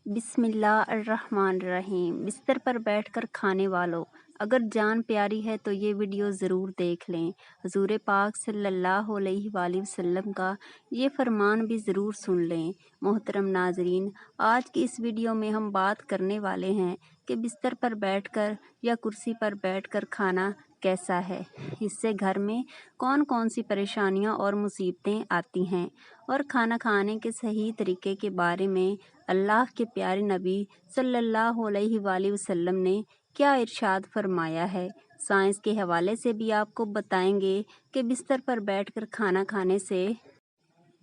बिस्मिल्लाहिर्रहमानिर्रहीम। बिस्तर पर बैठकर खाने वालों, अगर जान प्यारी है तो ये वीडियो ज़रूर देख लें। हजूर पाक सल्लल्लाहु अलैहि वसल्लम का ये फरमान भी ज़रूर सुन लें। मोहतरम नाजरीन, आज की इस वीडियो में हम बात करने वाले हैं कि बिस्तर पर बैठकर या कुर्सी पर बैठकर खाना कैसा है। इससे घर में कौन कौन सी परेशानियां और मुसीबतें आती हैं, और खाना खाने के सही तरीके के बारे में अल्लाह के प्यारे नबी सल्लल्लाहु अलैहि वसल्लम ने क्या इरशाद फरमाया है। साइंस के हवाले से भी आपको बताएंगे कि बिस्तर पर बैठकर खाना खाने से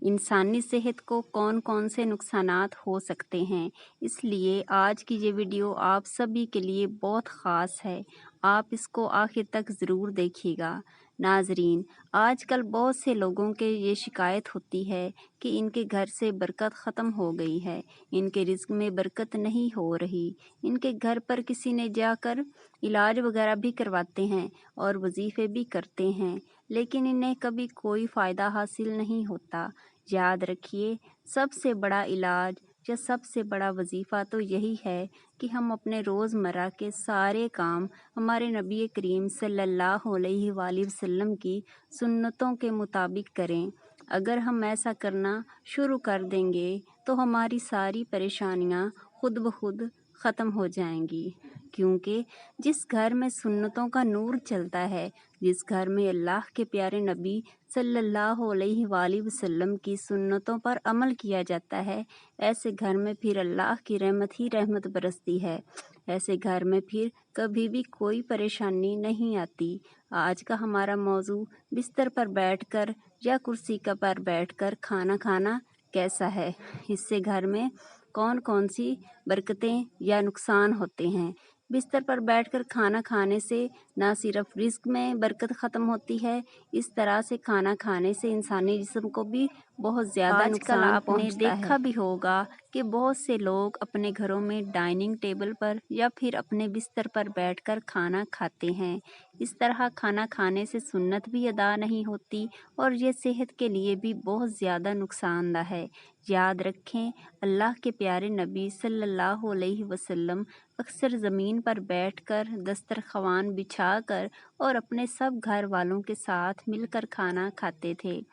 इंसानी सेहत को कौन कौन से नुकसानात हो सकते हैं। इसलिए आज की ये वीडियो आप सभी के लिए बहुत ख़ास है, आप इसको आखिर तक ज़रूर देखिएगा। नाजरीन, आजकल बहुत से लोगों के ये शिकायत होती है कि इनके घर से बरकत ख़त्म हो गई है, इनके रिज़्क में बरकत नहीं हो रही। इनके घर पर किसी ने जाकर इलाज वगैरह भी करवाते हैं और वजीफ़े भी करते हैं, लेकिन इन्हें कभी कोई फ़ायदा हासिल नहीं होता। याद रखिए, सबसे बड़ा इलाज या सबसे बड़ा वजीफ़ा तो यही है कि हम अपने रोज़मर्रा के सारे काम हमारे नबी करीम सल्लल्लाहु अलैहि वसल्लम की सुन्नतों के मुताबिक करें। अगर हम ऐसा करना शुरू कर देंगे तो हमारी सारी परेशानियां खुद ब खुद ख़त्म हो जाएंगी, क्योंकि जिस घर में सुन्नतों का नूर चलता है, जिस घर में अल्लाह के प्यारे नबी सल्लल्लाहु अलैहि वसल्लम की सुन्नतों पर अमल किया जाता है, ऐसे घर में फिर अल्लाह की रहमत ही रहमत बरसती है। ऐसे घर में फिर कभी भी कोई परेशानी नहीं आती। आज का हमारा मौजू बिस्तर पर बैठकर या कुर्सी का पर बैठकर खाना खाना कैसा है, इससे घर में कौन कौन सी बरकतें या नुकसान होते हैं। बिस्तर पर बैठकर खाना खाने से ना सिर्फ रिस्क में बरकत ख़त्म होती है, इस तरह से खाना खाने से इंसानी जिस्म को भी बहुत ज़्यादा नुकसान आपने देखा भी होगा कि बहुत से लोग अपने घरों में डाइनिंग टेबल पर या फिर अपने बिस्तर पर बैठकर खाना खाते हैं। इस तरह खाना खाने से सुन्नत भी अदा नहीं होती और ये सेहत के लिए भी बहुत ज़्यादा नुकसानदा है। याद रखें, अल्लाह के प्यारे नबी सल्लल्लाहु अलैहि वसल्लम अक्सर ज़मीन पर बैठकर दस्तरख़्वान बिछाकर और अपने सब घर वालों के साथ मिलकर खाना खाते थे।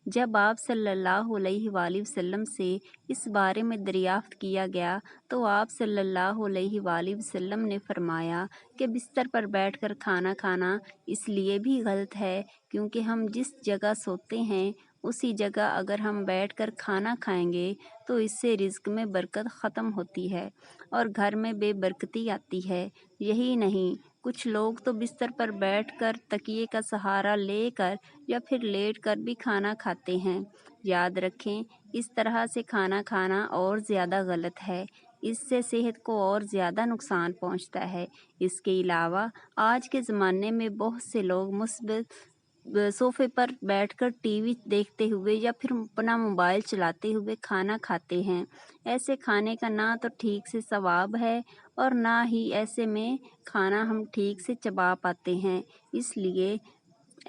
जब आप सल्लल्लाहु अलैहि वसल्लम से इस बारे में दरियाफ्त किया गया तो आप सल्लल्लाहु अलैहि वसल्लम ने फरमाया कि बिस्तर पर बैठकर खाना खाना इसलिए भी गलत है क्योंकि हम जिस जगह सोते हैं उसी जगह अगर हम बैठकर खाना खाएंगे तो इससे रिज़्क में बरकत ख़त्म होती है और घर में बेबरकती आती है। यही नहीं, कुछ लोग तो बिस्तर पर बैठकर तकिए का सहारा लेकर या फिर लेटकर भी खाना खाते हैं। याद रखें, इस तरह से खाना खाना और ज़्यादा गलत है, इससे सेहत को और ज़्यादा नुकसान पहुंचता है। इसके अलावा आज के ज़माने में बहुत से लोग मुस्बिल सोफ़े पर बैठकर टीवी देखते हुए या फिर अपना मोबाइल चलाते हुए खाना खाते हैं। ऐसे खाने का ना तो ठीक से सवाब है और ना ही ऐसे में खाना हम ठीक से चबा पाते हैं, इसलिए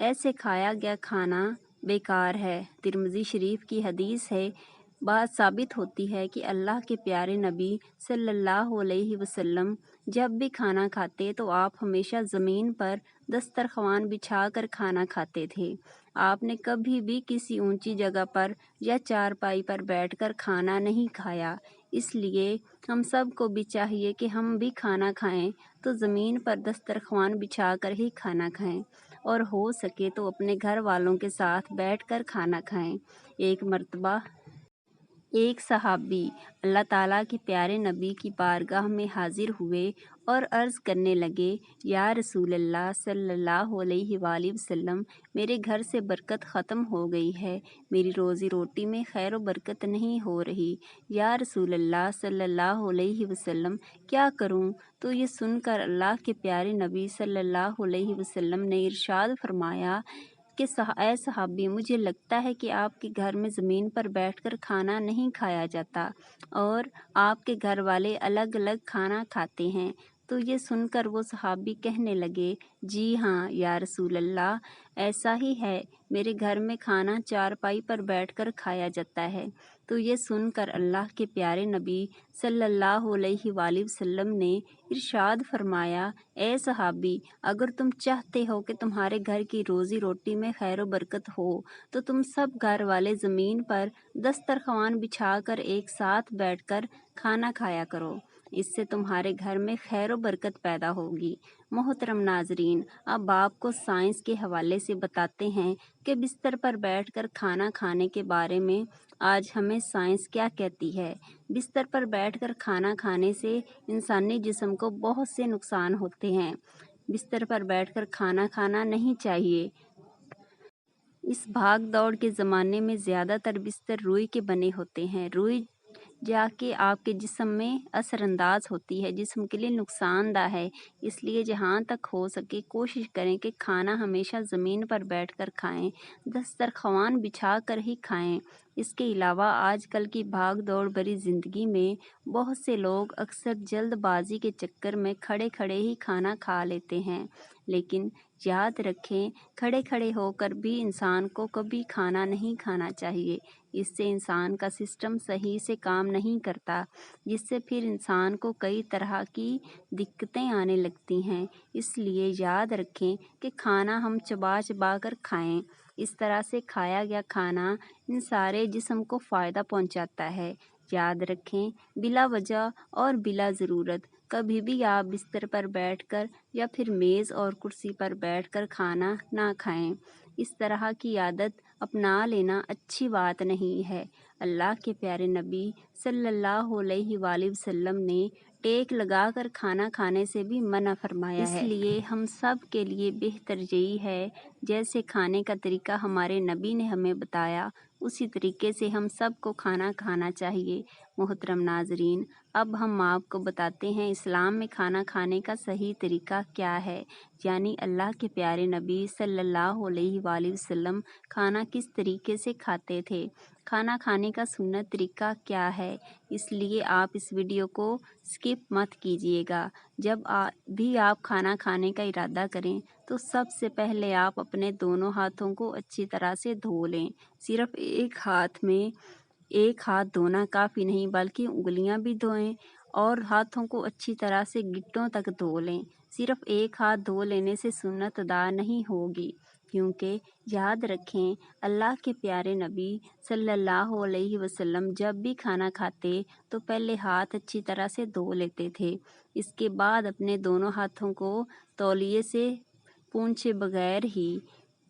ऐसे खाया गया खाना बेकार है। तिरमिज़ी शरीफ की हदीस है, बात साबित होती है कि अल्लाह के प्यारे नबी सल्लल्लाहु अलैहि वसल्लम जब भी खाना खाते तो आप हमेशा ज़मीन पर दस्तरख़्वान बिछाकर खाना खाते थे। आपने कभी भी किसी ऊंची जगह पर या चारपाई पर बैठकर खाना नहीं खाया। इसलिए हम सब को भी चाहिए कि हम भी खाना खाएं तो ज़मीन पर दस्तरख़्वान बिछाकर ही खाना खाएं और हो सके तो अपने घर वालों के साथ बैठकर खाना खाएं। एक मर्तबा एक सहाबी अल्लाह ताला के प्यारे नबी की बारगाह में हाजिर हुए और अर्ज़ करने लगे, या रसूल अल्लाह सल्लल्लाहु अलैहि वसल्लम, मेरे घर से बरकत ख़त्म हो गई है, मेरी रोज़ी रोटी में खैर बरकत नहीं हो रही। या रसूल अल्लाह सल्लल्लाहु अलैहि वसल्लम, क्या करूं? तो ये सुनकर अल्लाह के प्यारे नबी सल्लल्लाहु अलैहि वसल्लम ने इरशाद फरमाया कि ऐ सहाबी, मुझे लगता है कि आपके घर में ज़मीन पर बैठकर खाना नहीं खाया जाता और आपके घर वाले अलग अलग खाना खाते हैं, تو یہ سن کر وہ صحابی کہنے لگے، جی ہاں یا رسول اللہ، ایسا ہی ہے، میرے گھر میں کھانا چارپائی پر بیٹھ کر کھایا جاتا ہے۔ تو یہ سن کر اللہ کے پیارے نبی صلی اللہ علیہ وآلہ وسلم نے ارشاد فرمایا، اے صحابی، اگر تم چاہتے ہو کہ تمہارے گھر کی روزی روٹی میں خیر و برکت ہو تو تم سب گھر والے زمین پر دسترخوان بچھا کر ایک ساتھ بیٹھ کر کھانا کھایا کرو، اس سے تمہارے گھر میں خیر و برکت پیدا ہوگی۔ محترم ناظرین، اب آپ کو سائنس کے حوالے سے بتاتے ہیں کہ بستر پر بیٹھ کر کھانا کھانے کے بارے میں آج ہمیں سائنس کیا کہتی ہے۔ بستر پر بیٹھ کر کھانا کھانے سے انسانی جسم کو بہت سے نقصان ہوتے ہیں۔ بستر پر بیٹھ کر کھانا کھانا نہیں چاہیے۔ اس بھاگ دوڑ کے زمانے میں زیادہ تر بستر روئی کے بنے ہوتے ہیں۔ روئی جا کے آپ کے جسم میں اثر انداز ہوتی ہے، جسم کے لیے نقصان دہ ہے، اس لیے جہاں تک ہو سکے کوشش کریں کہ کھانا ہمیشہ زمین پر بیٹھ کر کھائیں، دسترخوان بچھا کر ہی کھائیں۔ اس کے علاوہ آج کل کی بھاگ دوڑ بھری زندگی میں بہت سے لوگ اکثر جلد بازی کے چکر میں کھڑے کھڑے ہی کھانا کھا لیتے ہیں، لیکن یاد رکھیں، کھڑے کھڑے ہو کر بھی انسان کو کبھی کھانا نہیں کھانا چاہیے۔ اس سے انسان کا سسٹم صحیح سے کام نہیں کرتا، جس سے پھر انسان کو کئی طرح کی دقتیں آنے لگتی ہیں۔ اس لیے یاد رکھیں کہ کھانا ہم چبا چبا کر کھائیں۔ اس طرح سے کھایا گیا کھانا ان سارے جسم کو فائدہ پہنچاتا ہے۔ یاد رکھیں، بلا وجہ اور بلا ضرورت کبھی بھی آپ بستر پر بیٹھ کر یا پھر میز اور کرسی پر بیٹھ کر کھانا نہ کھائیں۔ اس طرح کی عادت اپنا لینا اچھی بات نہیں ہے۔ اللہ کے پیارے نبی صلی اللہ علیہ وآلہ وسلم نے ٹیک لگا کر کھانا کھانے سے بھی منع فرمایا ہے۔ اس لیے ہم سب کے لیے بہتر یہی ہے، جیسے کھانے کا طریقہ ہمارے نبی نے ہمیں بتایا، اسی طریقے سے ہم سب کو کھانا کھانا چاہیے۔ محترم ناظرین، اب ہم آپ کو بتاتے ہیں اسلام میں کھانا کھانے کا صحیح طریقہ کیا ہے، یعنی اللہ کے پیارے نبی صلی اللہ علیہ وآلہ وسلم کھانا کس طریقے سے کھاتے تھے، کھانا کھانے کا سنت طریقہ کیا ہے۔ اس لیے آپ اس ویڈیو کو سکپ مت کیجیے گا۔ جب بھی آپ کھانا کھانے کا ارادہ کریں تو سب سے پہلے آپ اپنے دونوں ہاتھوں کو اچھی طرح سے دھو لیں۔ صرف ایک ہاتھ دھونا کافی نہیں، بلکہ انگلیاں بھی دھوئیں اور ہاتھوں کو اچھی طرح سے گٹوں تک دھو لیں۔ صرف ایک ہاتھ دھو لینے سے سنت ادا نہیں ہوگی، کیونکہ یاد رکھیں، اللہ کے پیارے نبی صلی اللہ علیہ وسلم جب بھی کھانا کھاتے تو پہلے ہاتھ اچھی طرح سے دھو لیتے تھے، اس کے بعد اپنے دونوں ہاتھوں کو تولیے سے پونچھے بغیر ہی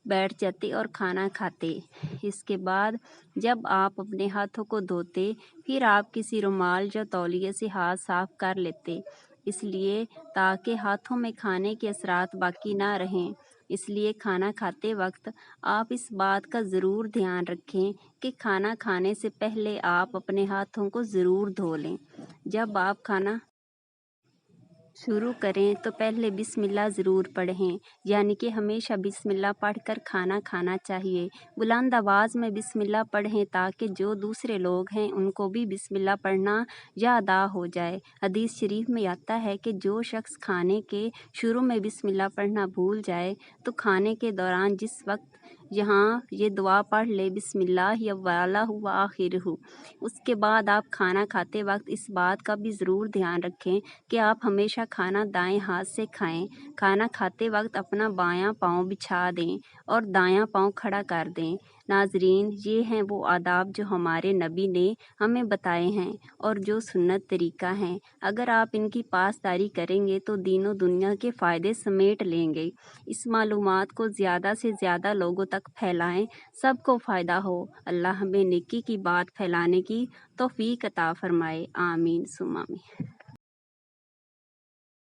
بیٹھ جاتے اور کھانا کھاتے۔ اس کے بعد جب آپ اپنے ہاتھوں کو دھوتے، پھر آپ کسی رومال یا تولیے سے ہاتھ صاف کر لیتے، اس لیے تاکہ ہاتھوں میں کھانے کے اثرات باقی نہ رہیں۔ اس لیے کھانا کھاتے وقت آپ اس بات کا ضرور دھیان رکھیں کہ کھانا کھانے سے پہلے آپ اپنے ہاتھوں کو ضرور دھو لیں۔ جب آپ کھانا شروع کریں تو پہلے بسم اللہ ضرور پڑھیں، یعنی کہ ہمیشہ بسم اللہ پڑھ کر کھانا کھانا چاہیے۔ بلند آواز میں بسم اللہ پڑھیں تاکہ جو دوسرے لوگ ہیں ان کو بھی بسم اللہ پڑھنا یاد ہو جائے۔ حدیث شریف میں آتا ہے کہ جو شخص کھانے کے شروع میں بسم اللہ پڑھنا بھول جائے تو کھانے کے دوران جس وقت یہاں یہ دعا پڑھ لے، بسم اللہ اولہ و آخرہ، اس کے بعد آپ کھانا کھاتے وقت اس بات کا بھی ضرور دھیان رکھیں کہ آپ ہمیشہ کھانا دائیں ہاتھ سے کھائیں۔ کھانا کھاتے وقت اپنا بایاں پاؤں بچھا دیں اور دایاں پاؤں کھڑا کر دیں۔ ناظرین، یہ ہیں وہ آداب جو ہمارے نبی نے ہمیں بتائے ہیں اور جو سنت طریقہ ہیں۔ اگر آپ ان کی پاسداری کریں گے تو دین و دنیا کے فائدے سمیٹ لیں گے۔ اس معلومات کو زیادہ سے زیادہ لوگوں تک پھیلائیں، سب کو فائدہ ہو۔ اللہ ہمیں نیکی کی بات پھیلانے کی توفیق عطا فرمائے، آمین ثم آمین۔